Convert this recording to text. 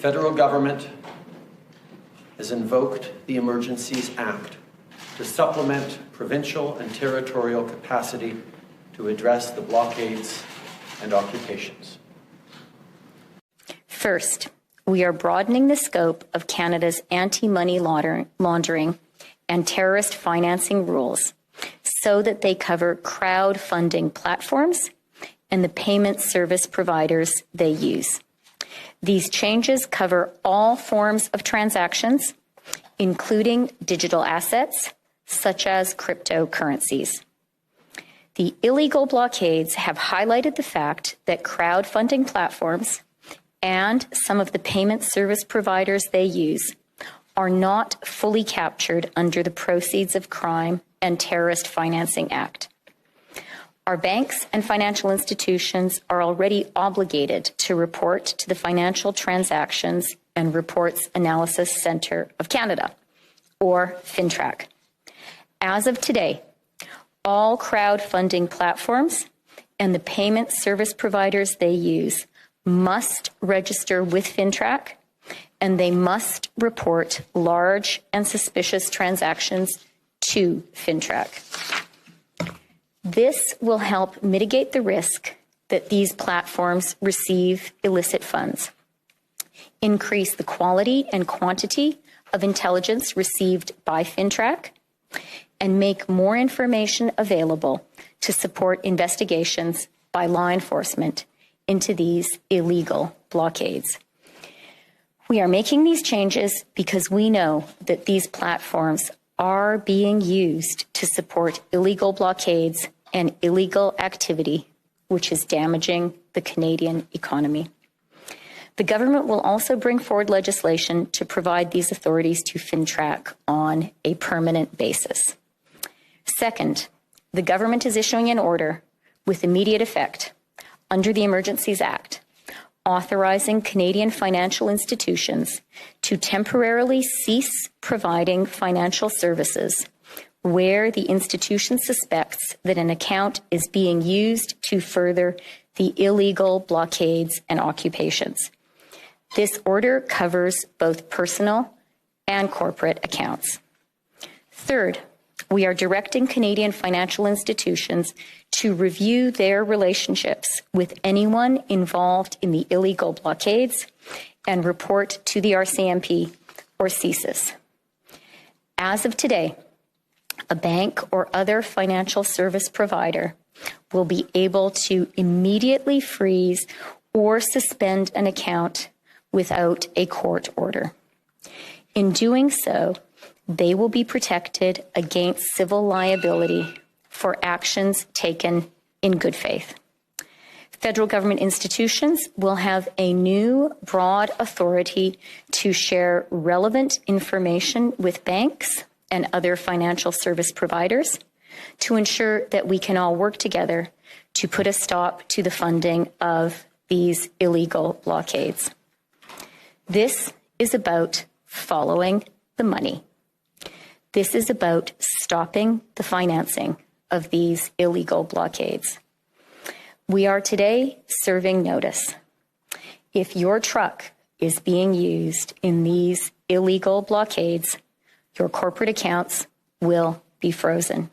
federal government has invoked the Emergencies Act to supplement provincial and territorial capacity to address the blockades and occupations. First, we are broadening the scope of Canada's anti-money laundering and terrorist financing rules so that they cover crowdfunding platforms and the payment service providers they use. These changes cover all forms of transactions, including digital assets, such as cryptocurrencies. The illegal blockades have highlighted the fact that crowdfunding platforms and some of the payment service providers they use are not fully captured under the Proceeds of Crime and Terrorist Financing Act. Our banks and financial institutions are already obligated to report to the Financial Transactions and Reports Analysis Centre of Canada, or FINTRAC. As of today, all crowdfunding platforms and the payment service providers they use must register with FINTRAC, and they must report large and suspicious transactions to FINTRAC. This will help mitigate the risk that these platforms receive illicit funds, increase the quality and quantity of intelligence received by FINTRAC, and make more information available to support investigations by law enforcement into these illegal blockades. We are making these changes because we know that these platforms are being used to support illegal blockades and illegal activity, which is damaging the Canadian economy. The government will also bring forward legislation to provide these authorities to FINTRAC on a permanent basis. Second, the government is issuing an order with immediate effect under the Emergencies Act, authorizing Canadian financial institutions to temporarily cease providing financial services where the institution suspects that an account is being used to further the illegal blockades and occupations. This order covers both personal and corporate accounts. Third, we are directing Canadian financial institutions to review their relationships with anyone involved in the illegal blockades and report to the RCMP or CSIS. As of today, a bank or other financial service provider will be able to immediately freeze or suspend an account without a court order. In doing so, they will be protected against civil liability for actions taken in good faith. Federal government institutions will have a new broad authority to share relevant information with banks and other financial service providers to ensure that we can all work together to put a stop to the funding of these illegal blockades. This is about following the money. This is about stopping the financing of these illegal blockades. We are today serving notice. If your truck is being used in these illegal blockades, your corporate accounts will be frozen.